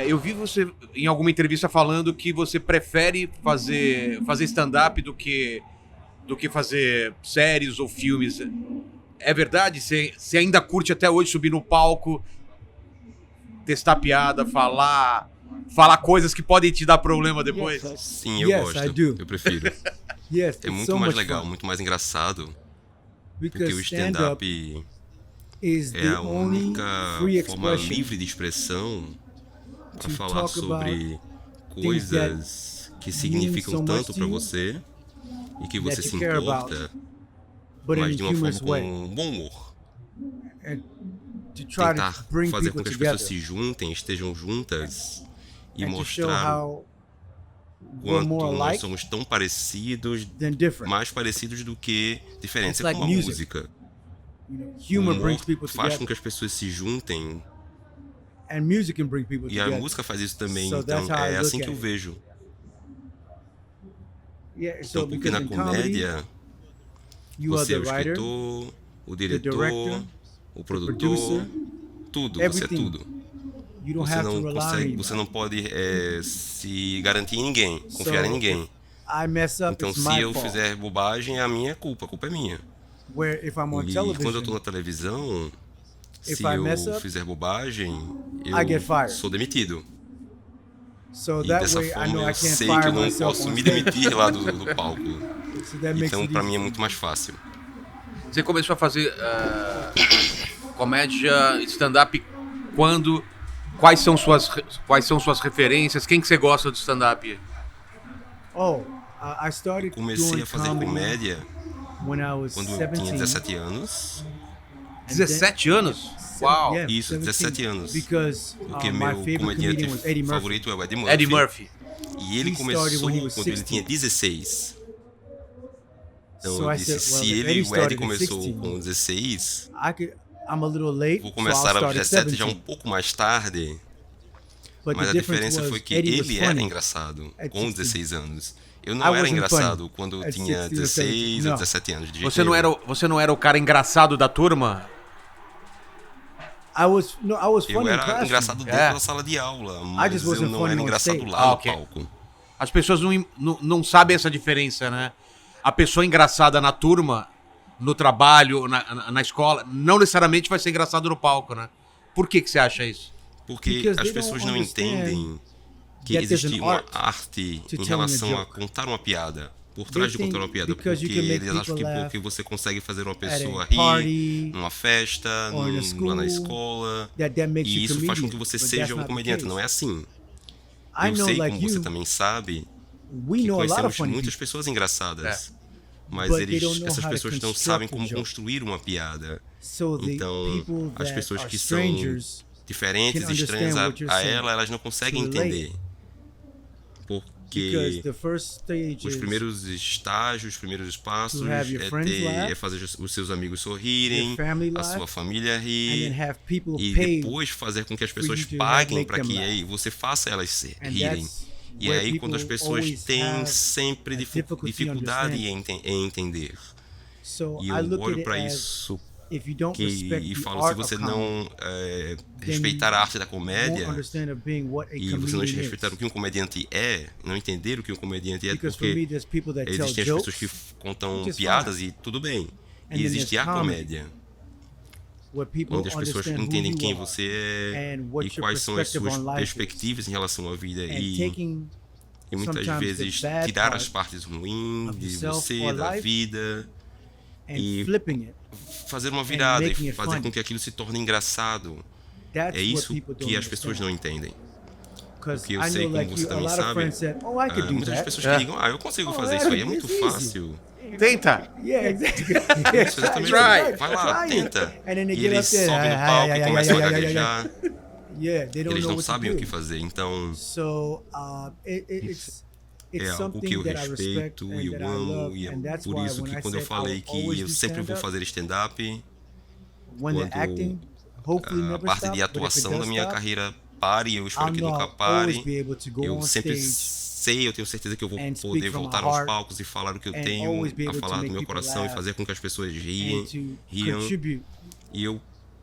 Eu vi você em alguma entrevista falando que você prefere fazer stand-up do que fazer séries ou filmes. É verdade? Você ainda curte até hoje subir no palco, testar piada, falar coisas que podem te dar problema depois? Sim, eu gosto. Eu prefiro. Yes, É it's muito so mais much legal, fun. muito mais engraçado, porque Because o stand-up stand-up is é the a only única free forma expression livre de expressão para to falar talk about sobre things that coisas que mean significam so much tanto to para you, você e que você that se you care about, importa, but in mas a de uma forma humorous com way, um bom humor. and to try to Tentar bring fazer people com que as pessoas together se juntem, estejam juntas e and to show mostrar o how we're more quanto nós alike somos tão parecidos, than different. mais parecidos do que diferentes. It's É like como a music. música. You know, O humor humor brings people faz com together, que as pessoas se juntem and music can bring people e a together. música faz isso também. So Então that's how I é look assim at que eu it. vejo. Yeah, Então, so porque because na in comedy, comédia you are você é the o writer, escritor, o the diretor, director, o the produtor, producer, tudo, você é everything. tudo. You don't Você have to não rely on consegue, você não anybody. pode se garantir em ninguém, confiar em So ninguém. if I mess up, Então, it's se my eu fault. fizer bobagem, é a minha culpa, a culpa é minha. Where if I'm on E quando eu tô television, na televisão, if se I mess eu up, fizer bobagem, I get eu fired. sou demitido. So E that dessa way I forma know I eu can't sei que fire eu não myself posso on me stage. demitir lá do palco. So that makes Então, it pra easy mim é for muito me. mais fácil. Você começou a fazer comédia, stand-up quando? Quais são suas referências? Quem que você gosta do stand-up? Oh, I Eu started comecei doing a fazer comedy comédia when I was quando eu tinha 17. 17 anos. 17 anos? Uau! Yeah, Isso, 17 anos. Because Porque my meu favorite comediante comedian was Eddie Murphy. favorito é o Eddie Murphy. Eddie Murphy. E ele He started começou when he was quando ele 16. tinha 16. Então So eu I disse, said, well, se if ele, Eddie o Eddie started at começou 16, com 16, I'm a little late, vou so I'll começar aos start at 17 já um 17. pouco mais tarde. But Mas the a difference diferença was foi que Eddie was ele era funny engraçado at com 16. 16 anos. Eu I não era wasn't engraçado funny quando eu at tinha 16 or 17. 16 ou No. 17 anos. De jeito Você nenhum. não era o cara engraçado da turma? I was Eu funny in era classroom. engraçado dentro É. da sala de aula, just mas eu wasn't não funny era on engraçado stage. lá no ok. palco. As pessoas não sabem essa diferença, né? A pessoa engraçada na turma, no trabalho, na escola, não necessariamente vai ser engraçado no palco, né? Por que você acha isso? Porque Because as they pessoas don't não understand entendem que that there's existe an uma art arte to em telling relação a a joke. contar uma piada. Por trás de They contar think uma piada. because Porque you can make eles acham que people porque você consegue fazer uma at pessoa a rir party numa festa, or in a lá na school, escola. that makes E you isso faz com comedian, que você but seja that's um not the comediante. case. Não é assim. I Eu know, sei, like como você you, também sabe, we que know a lot of conhecemos funny muitas people, pessoas engraçadas. Mas but they don't know essas how to pessoas não construct sabem a como joke. construir uma piada. So the Então, people as that pessoas are que são strangers diferentes can e estranhas understand what you're a saying, ela, elas não conseguem to relate. entender. because Porque the first stage os is primeiros estágios, os primeiros passos to have your friends laugh, é fazer os seus amigos sorrirem, your family a laugh, sua família and then rir, have people e pay, depois fazer com que as for pessoas you to paguem make para them que laugh. aí você faça elas And rirem. that's E é where aí quando as people pessoas always têm have sempre a difficulty dificuldade em entender. So E I eu look at olho it para as isso if you don't respect e the falo, se art você of comedy, não respeitar a arte da you comédia, won't understand of being what a e você não comedian respeitar is. o que um comediante é, não entender o que um comediante é, Because for porque me, there's people that tell existem as pessoas jokes, que contam which is piadas fine. e tudo bem. And E then existe there's a comedy, comédia, where people onde as pessoas understand who entendem you quem are você é and e what your quais são as perspective suas on life perspectivas em relação à vida. and E taking muitas sometimes vezes the bad tirar as part partes ruins of de yourself você, or da life vida, and e flipping it. fazer uma virada making e it fazer funny. com que aquilo se torne engraçado. That's É what isso people don't que as pessoas não understand. entendem. Because Porque eu I sei, know, como like você you, a também lot of sabe, friends said, "Oh, I could do muitas that." pessoas que digam, eu consigo fazer isso aí, é muito it's easy. fácil. Tenta! Yeah, exactly. Isso, exatamente. Try. Vai lá, Try it. tenta. And then they E get eles up there, sobem no palco e começam a gaguejar. Yeah, they don't Eles know não what sabem to o do. que fazer. Então, So it's é algo something que eu that I respect respeito and e that eu I amo. love, E é and that's por why isso when que I quando eu said I falei will que always eu do sempre vou stand-up, fazer stand-up, when the quando acting hopefully a never parte stops, de but if it atuação does da minha stop, carreira pare, eu espero I'll que know nunca I'll always pare. be able to go Eu on sempre stage sei, eu tenho certeza que eu vou and speak poder from my voltar aos heart palcos e falar o que eu and tenho always be a able to falar do make meu people coração e laugh fazer com que as pessoas and to riam. contribute E eu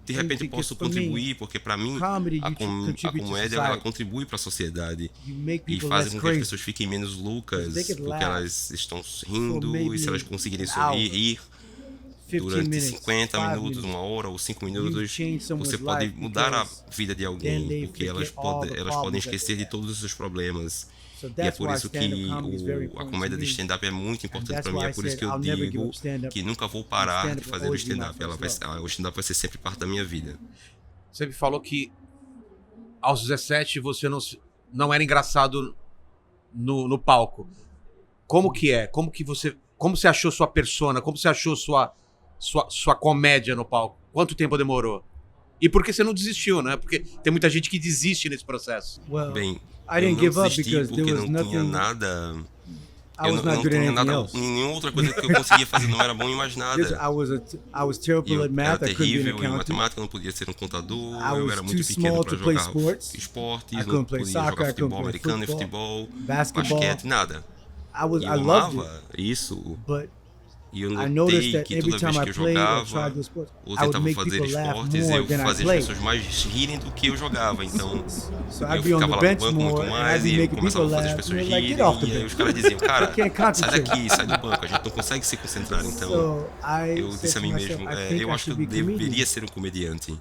de repente eu because posso for me, contribuir, porque para mim comedy, a, you com, a contribute to comédia ela society. contribui para a sociedade You make e people faz less com que as crazy. pessoas fiquem menos loucas, They could porque laugh elas estão rindo for e se elas maybe conseguirem an sorrir, hour, rir 15 durante minutes, 50 5 minutos, minutes. 1 hora ou 5 You minutos, change someone's você pode life mudar a because vida de then alguém, they porque forget all the elas podem problems that esquecer they de todos os seus problemas. So E é that's por why isso que stand-up comedy is very a important comédia to de me. stand-up é muito And importante that's para mim. why É I por isso said que eu I'll never give digo up stand-up. que nunca vou parar de Stand-up will fazer o always be my stand-up. first love. O stand-up vai ser sempre parte da minha vida. Você me falou que aos 17 você não era engraçado no palco. Como que é? Como você achou sua persona? Como você achou sua comédia no palco? Quanto tempo demorou? E por que você não desistiu, né? Porque tem muita gente que desiste nesse processo. Well, Bem, I eu didn't não give up desisti because porque there was não tinha nothing. nada. I Eu was não not good at tinha anything nada, else. nenhuma outra coisa que eu conseguia fazer, não era bom em mais This- nada. I was E terrible eu at era math. I couldn't be terrível an em accountant. matemática, eu não podia ser um contador, I eu was era too muito pequeno small para to play jogar sports. esportes, I não couldn't play podia soccer, jogar I couldn't futebol play americano, football, futebol, basketball. basquete, nada. I E eu loved it, amava isso, but e eu I noticed notei that que every toda vez time que I eu played or jogava tried those sports, ou I would tentava make fazer people laugh esportes, more eu than I fazia as played. pessoas mais rirem do que eu jogava. Então So eu I'd be on ficava the lá no bench banco muito more, and mais I'd e be eu making começava people a fazer as laugh. pessoas And they're like, rirem get off the e aí bench. os caras diziam, cara, I can't sai concentrate. daqui, sai do banco, a gente não consegue se concentrar. Então So I eu said disse a to mim myself, mesmo, I think eu I acho que eu should be a comedian. deveria ser um comediante.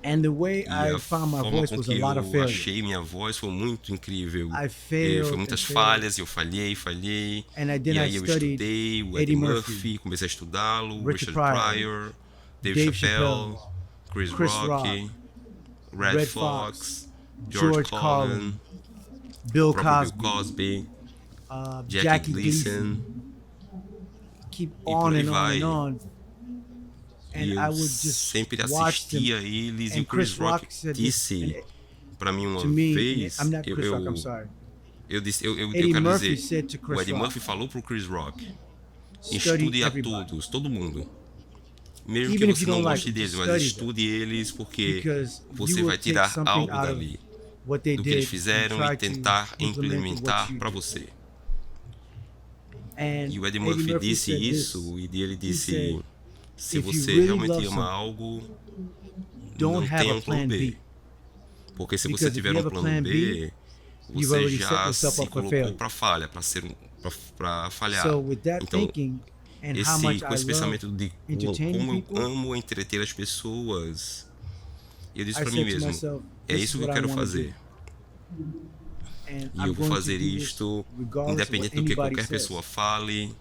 And the way E I a found my forma voice com was a que lot of eu failure. achei minha voz foi muito incrível. I E failed foi muitas and failed. falhas, eu falhei. And then E I aí eu studied estudei o Eddie Eddie Murphy, Murphy, comecei a estudá-lo, Richard Richard Pryor, Pryor, Dave Dave Chappelle, Chris Chris Rock, Red Red Fox, George George Carlin, Carlin, Bill próprio Cosby, Bill Cosby, Jackie Jackie Gleason. Gleason. Keep E on por aí and on vai. and on. E And I eu would just sempre watch them. assistia eles e And o Chris Rock said this, disse and pra mim uma to me, vez, I'm not Chris Rock, I'm sorry. eu disse, eu Eddie quero Murphy dizer, said to Chris o Eddie Rock, Murphy falou pro Chris Rock, study estude a everybody. todos, todo mundo. Mesmo Even que if você you não don't goste like deles, it, mas study estude eles porque Because você you vai will take tirar something algo out of dali, what they do que did eles fizeram and e try to tentar implement implementar what you para do. você. And E o Eddie Murphy disse said this, isso, e ele disse, said, se "If you você really realmente love ama something, algo, don't não have tenha a um plano plan B. B. Porque se Because você if tiver you um have a plano plan B, B, you've você already set já yourself se up for colocou failure. para falha, para falhar. So with that Então, thinking and how much com esse I love pensamento de entertaining como eu people, amo entreter as pessoas, eu disse I para mim said to mesmo, myself, é this is isso que eu what I quero wanna fazer. and E I'm eu vou going to fazer do this isto regardless of independente what do que anybody qualquer says. pessoa fale.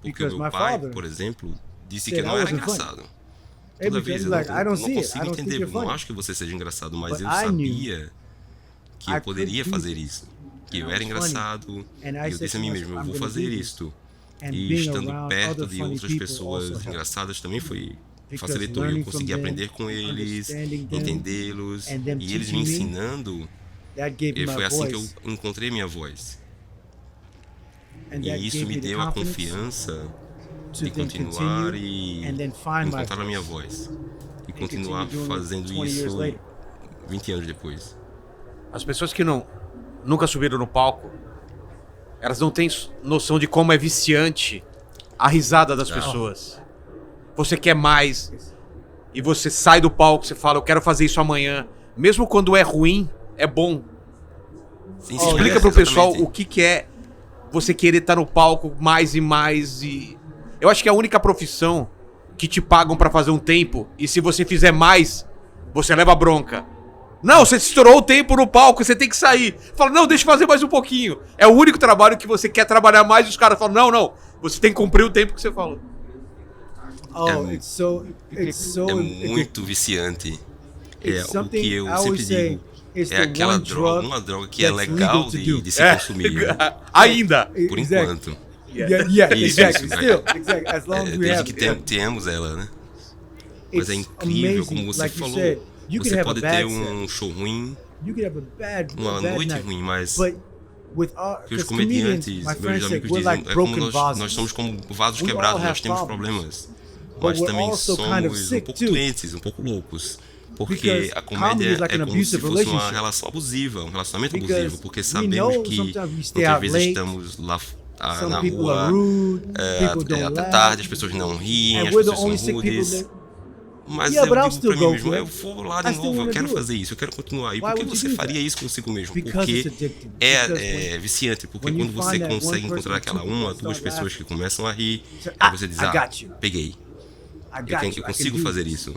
Porque Because o meu my pai, father por exemplo, disse que said não I era wasn't funny. engraçado. Every Toda time vez he's eu like, I don't não see it. I consigo don't think entender, you're eu não funny. acho que você seja engraçado, mas But eu I knew sabia que I eu poderia could do fazer isso. Que eu I era was engraçado. And I E eu said disse a to mim myself, mesmo, eu I'm vou gonna fazer do this. isto. And E being estando around perto other de funny outras people pessoas also helped. engraçadas também Because facilitou. Eu learning from consegui them, aprender com eles, understanding them, entendê-los, and them e eles me teaching me, ensinando. that gave me E my foi assim que eu voice. encontrei minha voz. And E that isso gave me me the deu a confidence confiança to de then continuar continue e and then find my encontrar a minha voice. voz. E continuar continue doing it fazendo 20 years isso later. 20 anos depois. As pessoas que nunca subiram no palco, elas não têm noção de como é viciante a risada das pessoas. Você quer mais e você sai do palco, você fala, eu quero fazer isso amanhã. Mesmo quando é ruim, é bom. Sim, Explica pro pessoal exatamente. o que é você querer estar no palco mais e mais. E eu acho que é a única profissão que te pagam pra fazer um tempo e se você fizer mais, você leva bronca. Não, você estourou o tempo no palco, você tem que sair. Fala, não, deixa eu fazer mais um pouquinho. É o único trabalho que você quer trabalhar mais e os caras falam, não, você tem que cumprir o tempo que você falou. Oh, it's so É muito viciante. É It's o something que eu I always sempre say, digo. it's É the aquela one droga, drug uma droga que é that's legal legal to do. de se consumir. Ainda. Por Exactly. enquanto. Yeah, Isso, exactly. isso, Still, exactly. As long as we Desde have que it. temos ela, né? Mas é It's incrível, amazing. como você Like you falou. said, you Você can have a pode ter bad set. um show ruim, You could have a bad uma bad noite night. ruim, mas But with our, que os 'cause comedians, comediantes, my meus friends said, amigos we're dizem, like é como broken nós vases. somos como vasos We all quebrados, have nós temos problems. problemas. Mas we're também also somos kind of um sick pouco too. doentes, um pouco loucos. Porque Because a comedy comédia is like é an como se abusive fosse uma relationship. relação abusiva, um relacionamento Because abusivo, porque we sabemos know que sometimes we stay muitas out vezes late, estamos lá Some na people are rua rude, people don't até laugh. tarde, as pessoas não riem, And as we're the pessoas only são sick people rudes. there. Mas Yeah, eu but I'll digo still pra mim go mesmo, for eu it. vou lá I de still novo, eu wanna quero do it. fazer isso, eu quero continuar. E Why por que would you você do faria that? isso consigo mesmo? Because it's Porque addictive. Because é viciante, porque when you quando você find that one consegue person encontrar or two aquela people uma, that duas start pessoas que laughing, começam a rir, say, aí você diz, I got you. peguei. I Eu, got you. eu I consigo can do fazer this. isso.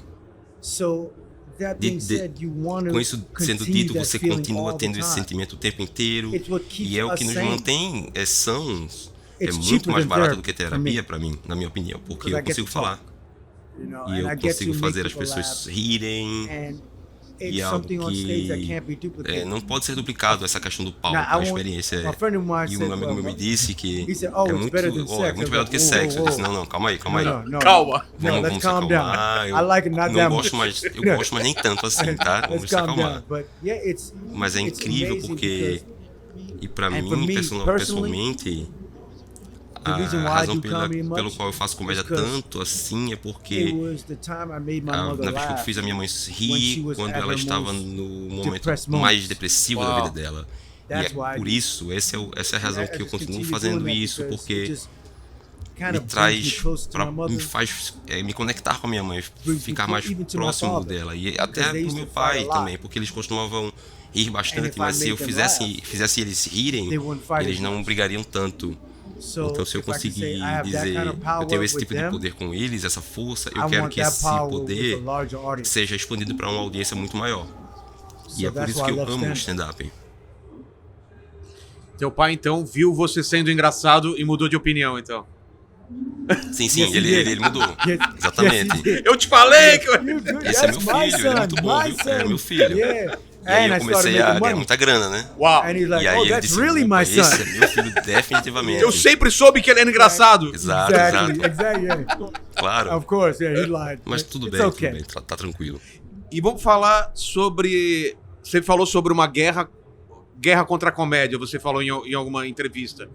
So that being said, you want Com to isso sendo continue dito, that você feeling continua all the tendo esse time. sentimento o tempo inteiro. It's what keeps E é o us que nos sane. mantém sãos. É It's muito cheaper mais than barato do therapy que for me. terapia pra mim, na minha opinião. Porque Because I eu get consigo to falar. talk, you know, E and eu I get consigo to fazer make as people pessoas laugh. rirem. And E it's é algo something on stage that que can't be duplicated. não pode ser duplicado, essa questão do palco, Now, I a won't- experiência. a friend of mine E said, um amigo meu me well, disse que he said, oh, é it's muito, better than é sex. muito I was melhor do que like, sexo. Eu whoa, disse, não, calma aí, calma aí. No, Calma. No, let's se calm down. acalmar. I like it not não that gosto much. mais, eu gosto, mas nem tanto assim, tá? Vamos Let's se calm acalmar. down. But yeah, it's Mas é it's incrível amazing porque, because e pra and for mim, me, pessoalmente, the reason a why I razão do comedy pelo much qual eu faço comédia is 'cause tanto assim é it porque was the time I made my na mother vez que eu laugh fiz a minha mãe when she rir, was quando at ela her estava most no momento depressed mais moments. depressivo da Uau. vida dela. E That's é why I por do. isso, essa é a razão I que eu just continuo continue fazendo doing that isso, because porque it just kind me of brings me traz closer to my me mother. faz me conectar com a minha mãe, Brings me ficar mais even to my próximo father, dela e because até they pro used meu to fight pai a lot. também, porque eles costumavam rir And bastante, if I mas se eu made them fizesse eles rirem, they wouldn't fight eles as não much. brigariam tanto. So Então, se eu if I could say conseguir I have that dizer, kind of power eu tenho esse with tipo de them, poder com eles, essa força, I eu quero want que that esse power with poder a larger audience. seja expandido para uma audiência muito maior. E So é por that's isso why que I eu love amo o stand-up. stand-up. Teu pai, então, viu você sendo engraçado e mudou de opinião, então. Sim, sim, Yes, he ele, did. ele mudou. Yes, Exatamente. yes, he did. Eu te falei que... You do- Esse é meu that's my filho, ele é muito son, bom, my viu? É son. meu filho. Yeah. E aí And eu I started comecei a making ganhar money. muita grana, né? Uau. And he's like, E aí oh, ele that's disse, really "Opa, my esse son. é meu filho definitivamente. Eu sempre soube que ele era engraçado. Exato, Exactly, exato. exactly. Yeah. Claro. Of course, yeah, he lied. Mas But tudo it's bem, okay. tudo bem, tá tranquilo. E vamos falar sobre... Você falou sobre uma guerra contra a comédia, você falou em alguma entrevista.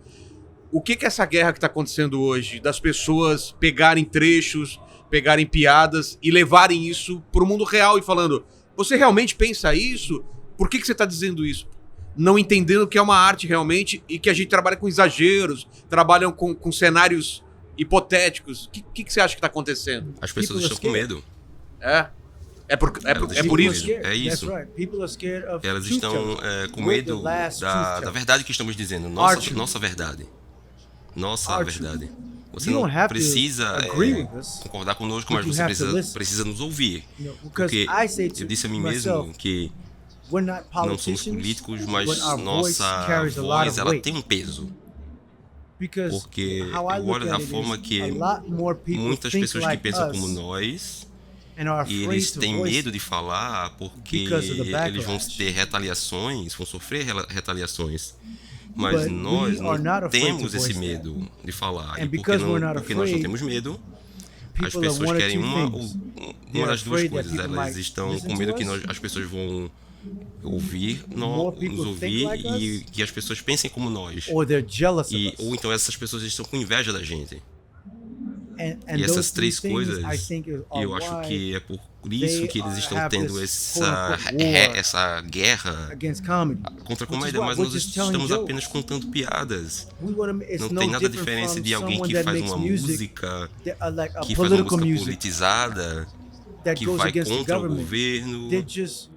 O que é essa guerra que está acontecendo hoje? Das pessoas pegarem trechos, pegarem piadas e levarem isso para o mundo real e falando, você realmente pensa isso? Por que você está dizendo isso? Não entendendo que é uma arte realmente e que a gente trabalha com exageros, trabalham com cenários hipotéticos. O que você acha que está acontecendo? As pessoas People estão com are medo. É por People are isso? scared. É isso. That's right. People are scared of Elas truth estão tellers. com We're medo the last truth da tellers. verdade que estamos dizendo. Our Nossa verdade. Nossa Our verdade. Você You não don't have to precisa agree with us, concordar conosco, but mas you você have to listen. precisa nos ouvir. You know, because Porque I say to eu disse a mim myself, mesmo que we're not não somos politicians, políticos, but mas our voice nossa carries a lot voz of ela weight. tem um peso. Because Porque how I eu look olho da at it forma is que a lot more people muitas think pessoas que like pensam us como nós and are e afraid eles to têm voice medo it. de falar porque because of the eles vão backlash. ter retaliações, vão sofrer retaliações. Mas But nós we are not não afraid temos to esse voice that. medo de falar. And E because we're not porque nós não afraid, temos medo, as people are pessoas one of querem two uma things. das They're duas afraid that coisas. people Elas might estão listen com to medo que us. as pessoas vão ouvir, More people nos think ouvir like e us. que as pessoas pensem como nós. Or they're jealous E, of us. ou então essas pessoas estão com inveja da gente. And E essas those três three things, coisas, I think, are eu acho why que é por isso que eles they estão have tendo this essa, quote-unquote war essa guerra against comedy. contra a Which is comédia, why mas we're nós just telling estamos jokes. apenas contando piadas. It's Não no tem nada different diferente from de alguém someone que that faz makes uma music música, like a que faz uma political música music politizada, that que goes vai against the contra o government. governo. They're just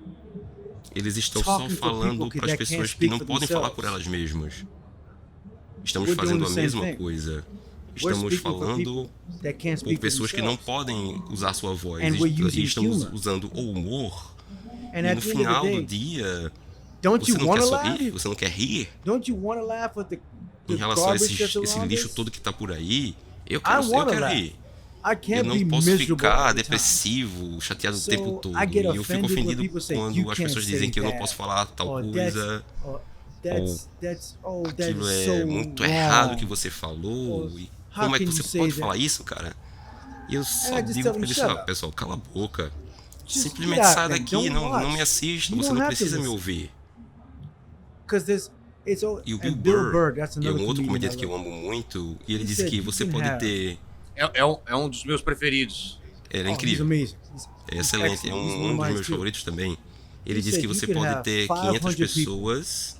Eles estão só talking for falando people para as that can't pessoas que speak não for podem falar themselves. por elas mesmas. Estamos We're doing fazendo the a same mesma thing. coisa. We're Estamos speaking for falando people that can't por speak for pessoas que não themselves. podem usar sua voz. And we're E using estamos humor. usando o humor. And E at no the end final of do the day, dia, don't você you não want quer to sorrir? laugh? Você não quer rir? Don't you want to laugh at the Em relação a garbage that's esse around lixo us? todo que tá por aí, eu I quero wanna rir. laugh. I Eu can't não be posso miserable ficar all the time. depressivo, chateado o So, tempo todo. I get E eu fico offended when ofendido people say, quando "You as can't pessoas dizem say que eu não that," posso falar tal or coisa. that's that Aquilo is é so muito wrong. errado que você falou. Or, E how como é que can você you say pode that? falar isso, cara? E eu só I just digo tell pra them, eles, "Shut ah, up. pessoal, cala a boca. Just Simplesmente get out sai and daqui, don't não watch. me assista, You você don't não have to precisa me listen. ouvir. Because it's all, E o and Bill Burr, that's é another um outro comedian comediante I que eu love. amo muito, e ele He disse said que you você can pode have- ter... É um dos meus preferidos. Ele é Oh, incrível. he's amazing. É excelente, é excellent. He's one um of dos mine meus too. favoritos também. Ele He disse said que you você could pode have ter 500 500 people pessoas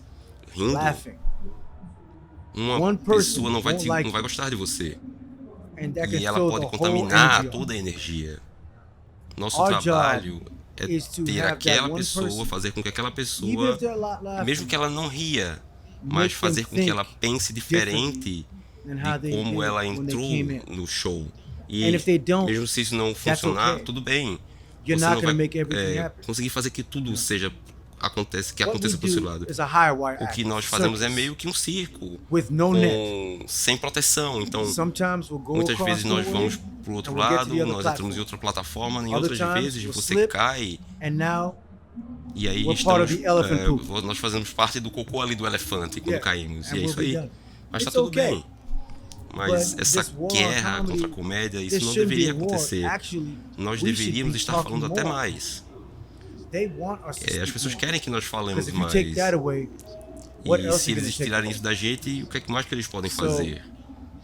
rindo, laughing, uma One person pessoa não vai, won't like não vai you. gostar de você. and that can E ela fill pode the whole contaminar energy. toda a energia. Nosso Our trabalho é is to ter have that aquela one pessoa, person, fazer com que aquela even pessoa, if they're laughing, mesmo que ela não ria, mas make them fazer com que ela think pense diferente than how de they como did ela when they entrou came in. no show. And E if they don't, mesmo se isso não that's funcionar, okay. tudo bem. You're Você not não gonna vai make everything happen. conseguir fazer que tudo aconteça What we pro seu do lado. is a high wire O que act, nós fazemos é circus, meio que um circo, with no net. sem proteção. Então, Sometimes we'll go muitas across vezes the nós way, vamos pro outro and we'll get to lado, the other nós entramos platform. em outra plataforma, em Other outras times vezes we'll você slip, cai and now e aí we're part of estamos, the elephant poop. nós fazemos parte do cocô ali do elefante quando Yeah, caímos. and E é we'll isso be aí. done. Mas tá It's tudo okay. bem. Mas But essa this war on guerra comedy, contra a comédia, isso this não shouldn't be deveria a war. acontecer. Actually, Nós we should deveríamos be estar talking falando até more. mais. They want us to As speak pessoas more. querem que nós falemos Because if you take mais. that away, what E else se are you eles gonna take tirarem away? isso da gente, o que é que mais que eles podem So, fazer?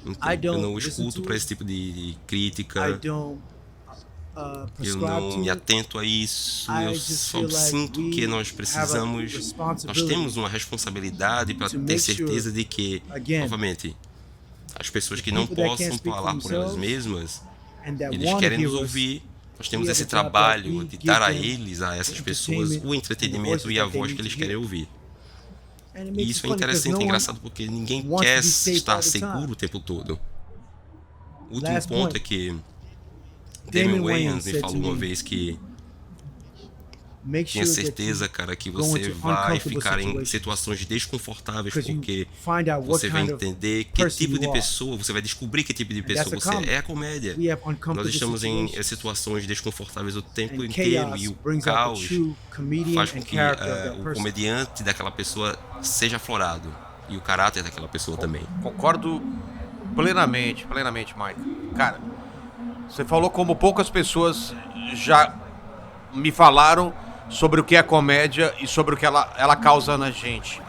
Então, eu don't não listen escuto to para it. esse tipo de I crítica, don't eu prescribe não to me it. atento a isso, I eu just só feel like sinto we que nós have a precisamos, nós responsibility temos uma responsabilidade para to ter make sure, certeza de que, again, novamente, as pessoas the que não people that possam can't speak for falar por elas themselves mesmas, and that eles want to querem hear nos us, ouvir. Nós temos we esse have a job that trabalho we de give dar a them eles, a essas the pessoas, entertainment o and entretenimento the e a voices that voz they que need eles to querem hear. ouvir. And it E makes isso it é funny 'cause interessante no e one engraçado porque ninguém wants to quer be safe estar all the time. seguro o tempo todo. O último Last ponto point. é que Damon Damon Wayans Wayans me said falou to uma me, vez que make tinha sure that certeza, you cara, que go você into vai uncomfortable ficar em situations. situações desconfortáveis Because you porque find out what você vai kind of entender que person tipo de you are. pessoa, você vai descobrir que tipo de that's pessoa a você comedy. é. A comédia. We have Nós uncomfortable estamos em situations, situações desconfortáveis o tempo and inteiro chaos e o brings out the caos true comedian faz com and que character of that o person. comediante daquela pessoa seja aflorado e o caráter daquela pessoa também. Concordo plenamente, Mike. Cara, você falou como poucas pessoas já me falaram sobre o que é comédia e sobre o que ela causa na gente.